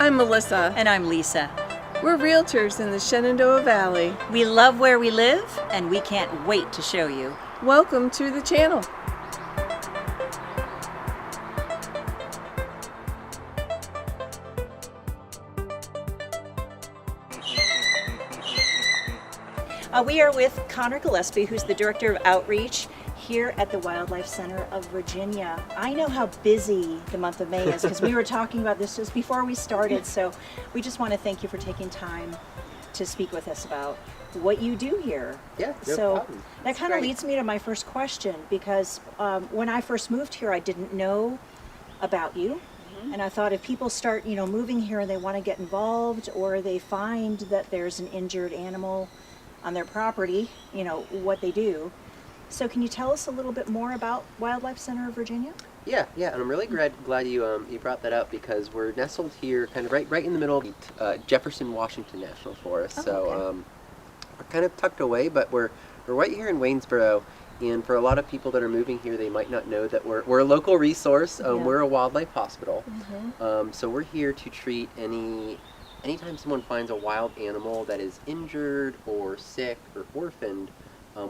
I'm Melissa. And I'm Lisa. We're realtors in the Shenandoah Valley. We love where we live, and we can't wait to show you. Welcome to the channel. We are with Connor Gillespie, who's the Director of Outreach here at the Wildlife Center of Virginia. I know how busy the month of May is because we were talking about this just before we started, so we just want to thank you for taking time to speak with us about what you do here. Yeah, no problem. That kind of leads me to my first question, because when I first moved here, I didn't know about you. And I thought if people start, moving here and they want to get involved, or they find that there's an injured animal on their property, what they do. So can you tell us a little bit more about Wildlife Center of Virginia? Yeah, and I'm really glad you brought that up, because we're nestled here kind of right in the middle of Jefferson, Washington National Forest. So we're kind of tucked away, but we're right here in Waynesboro. And for a lot of people that are moving here, they might not know that we're a local resource. We're a wildlife hospital. So we're here to treat anytime someone finds a wild animal that is injured or sick or orphaned.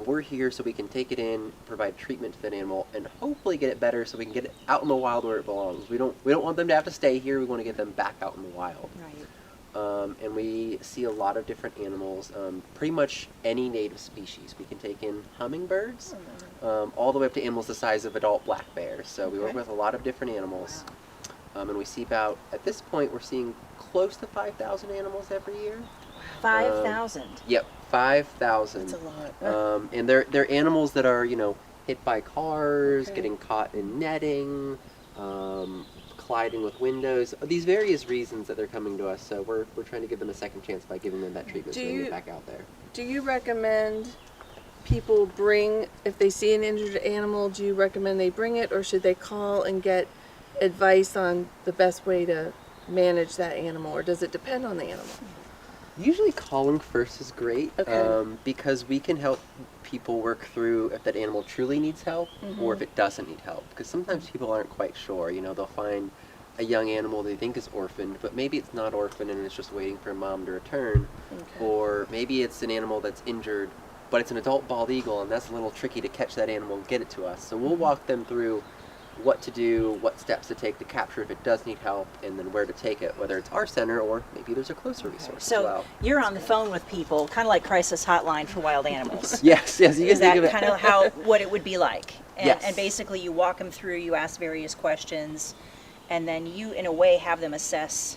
We're here so we can take it in, provide treatment to that animal, and hopefully get it better so we can get it out in the wild where it belongs. We don't want them to have to stay here. We want to get them back out in the wild. Right. And we see a lot of different animals, pretty much any native species. We can take in hummingbirds, all the way up to animals the size of adult black bears. So we work with a lot of different animals. And we see at this point, we're seeing close to 5,000 animals every year. 5,000? Yep, 5,000. That's a lot. And they're animals that are, hit by cars, getting caught in netting, colliding with windows. These various reasons that they're coming to us, so we're trying to give them a second chance by giving them that treatment so they can get back out there. Do you recommend people if they see an injured animal, do you recommend they bring it, or should they call and get advice on the best way to manage that animal, or does it depend on the animal? Usually calling first is great, because we can help people work through if that animal truly needs help or if it doesn't need help. Because sometimes people aren't quite sure. They'll find a young animal they think is orphaned, but maybe it's not orphaned and it's just waiting for a mom to return. Or maybe it's an animal that's injured, but it's an adult bald eagle, and that's a little tricky to catch that animal and get it to us. So we'll walk them through what to do, what steps to take to capture if it does need help, and then where to take it, whether it's our center or maybe there's a closer resource as well. So you're on the phone with people, kind of like crisis hotline for wild animals. Yes, you can Is that think of it. kind of what it would be like? And, Yes. and basically you walk them through, you ask various questions, and then you, in a way, have them assess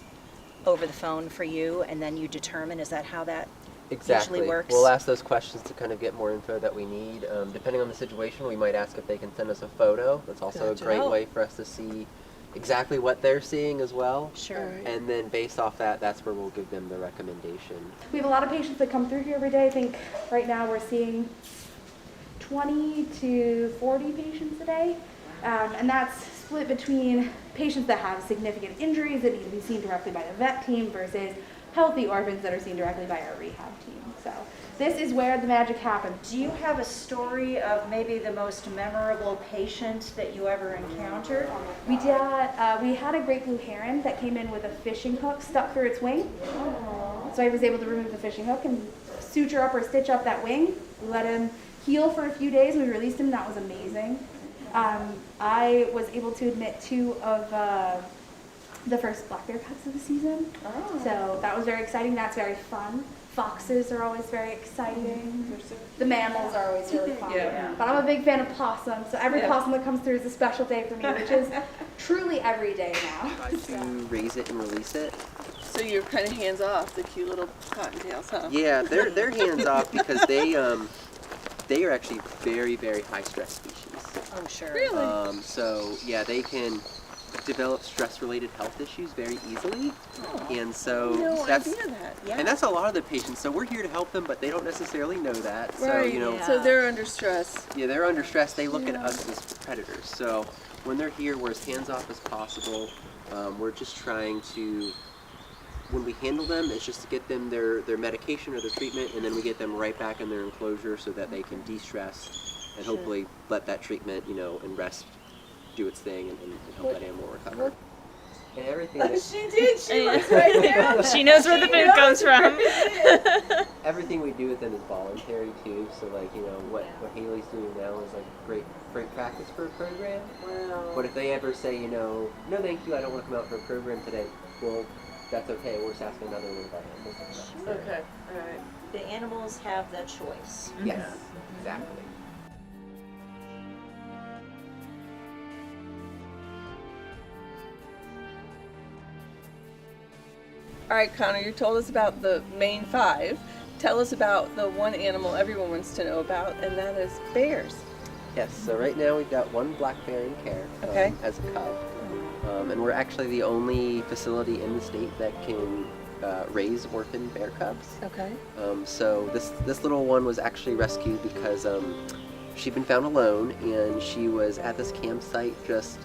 over the phone for you, and then you determine, is that how that usually works? We'll ask those questions to kind of get more info that we need. Depending on the situation, we might ask if they can send us a photo. That's also a great way for us to see exactly what they're seeing as well. Sure. And then based off that, that's where we'll give them the recommendation. We have a lot of patients that come through here every day. I think right now we're seeing 20 to 40 patients a day. And that's split between patients that have significant injuries that need to be seen directly by the vet team versus healthy orphans that are seen directly by our rehab team. So this is where the magic happens. Do you have a story of maybe the most memorable patient that you ever encountered? We had a great blue heron that came in with a fishing hook stuck through its wing. So I was able to remove the fishing hook and suture up or stitch up that wing. We let him heal for a few days. We released him. That was amazing. I was able to admit 2 of the first black bear cubs of the season. So that was very exciting. That's very fun. Foxes are always very exciting. The mammals are always really fun. But I'm a big fan of possums, so every possum that comes through is a special day for me, which is truly every day now. To raise it and release it. So you're kind of hands off, the cute little cottontails, huh? Yeah, they're hands off because they are actually very, very high stress species. Oh, sure. Really? So yeah, they can develop stress-related health issues very easily, and so No that's idea that. Yeah. and that's a lot of the patients. So we're here to help them, but they don't necessarily know that. Right. So So they're under stress. yeah, they're under stress. They look at us as predators. So when they're here, we're as hands-off as possible. We're just trying to, when we handle them, it's just to get them their medication or their treatment, and then we get them right back in their enclosure so that they can de-stress and hopefully let that treatment, and rest do its thing and help that animal recover. And everything that, She did. She was right there. She knows where the food comes from. everything we do with them is voluntary too. So like, you know, what Haley's doing now is like great practice for a program. Wow. But if they ever say, you know, no thank you, I don't want to come out for a program today, well, that's okay. We're just asking another one of our animals. Okay. All right. The animals have the choice. Yes, exactly. All right, Connor, you told us about the main 5. Tell us about the one animal everyone wants to know about, and that is bears. Yes, so right now we've got one black bear in care Okay. as a cub. And we're actually the only facility in the state that can raise orphan bear cubs. Okay. So this little one was actually rescued because she'd been found alone, and she was at this campsite just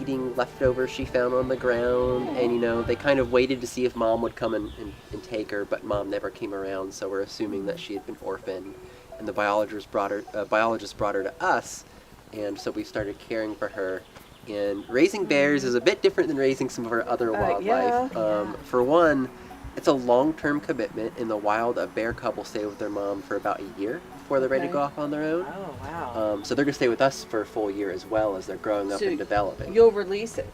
eating leftovers she found on the ground. And you know, they kind of waited to see if mom would come and take her, but mom never came around, so we're assuming that she had been orphaned. And the biologist brought her to us, and so we started caring for her. And raising bears is a bit different than raising some of our other wildlife. For one, it's a long-term commitment. In the wild, a bear cub will stay with their mom for about a year before they're ready to go off on their own. Oh, wow. So they're going to stay with us for a full year as well as they're growing up So and developing. You'll release it.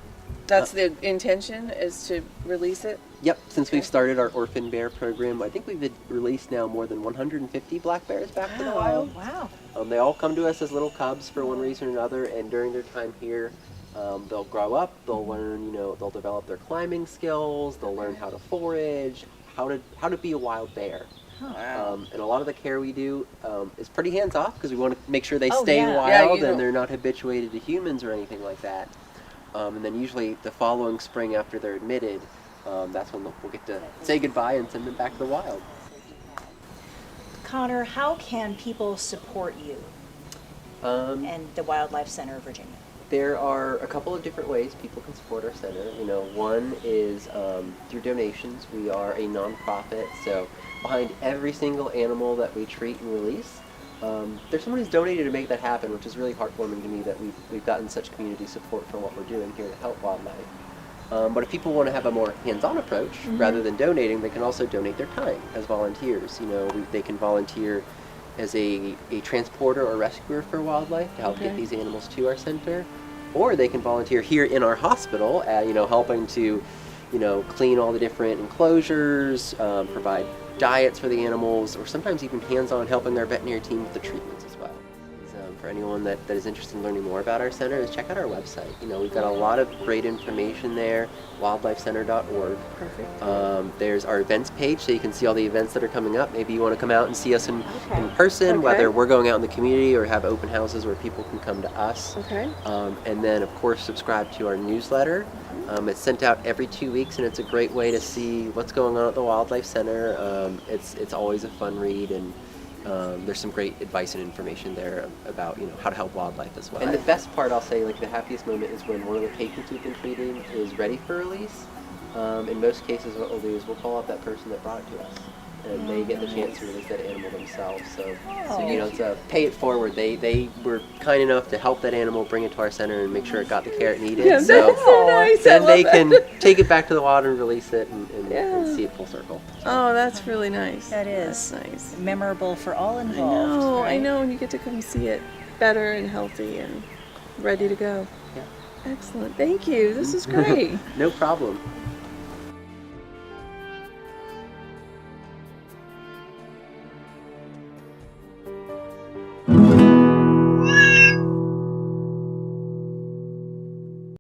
That's the intention, is to release it. Yep, since we've started our orphan bear program, I think we've released now more than 150 black bears back to the wild. Wow. They all come to us as little cubs for one reason or another, and during their time here, they'll grow up, they'll learn, you know, they'll develop their climbing skills, they'll learn how to forage, how to be a wild bear. And a lot of the care we do is pretty hands-off because we want to make sure they stay wild and they're not habituated to humans or anything like that. And then usually the following spring after they're admitted, that's when we'll get to say goodbye and send them back to the wild. Connor, how can people support you and the Wildlife Center of Virginia? There are a couple of different ways people can support our center. You know, one is through donations. We are a nonprofit, so behind every single animal that we treat and release, there's someone who's donated to make that happen, which is really heartwarming to me that we've gotten such community support for what we're doing here to help wildlife. But if people want to have a more hands-on approach, rather than donating, they can also donate their time as volunteers. You know, they can volunteer as a transporter or rescuer for wildlife to help get these animals to our center, or they can volunteer here in our hospital, you know, helping to, you know, clean all the different enclosures, provide diets for the animals, or sometimes even hands-on helping our veterinary team with the treatments as well. For anyone that is interested in learning more about our center, is check out our website. You know, we've got a lot of great information there, wildlifecenter.org. Perfect. There's our events page, so you can see all the events that are coming up. Maybe you want to come out and see us in person, whether we're going out in the community or have open houses where people can come to us. Okay. And then, of course, subscribe to our newsletter. It's sent out every 2 weeks, and it's a great way to see what's going on at the Wildlife Center. It's always a fun read, and there's some great advice and information there about, you know, how to help wildlife as well. And the best part, I'll say, like the happiest moment is when one of the patients we've been treating is ready for release. In most cases, what we'll do is we'll call up that person that brought it to us, and they get the chance to release that animal themselves. So you know, it's a pay it forward. They were kind enough to help that animal, bring it to our center, and make sure it got the care it needed. Yeah, so that's so nice. then I they love can that. take it back to the wild and release it and see it full circle. Oh, that's really nice. That is. That's nice. Memorable for all I involved. know, right? I know, and you get to come see it better and healthy and ready to go. Yeah. Excellent. Thank you. This is great. No problem.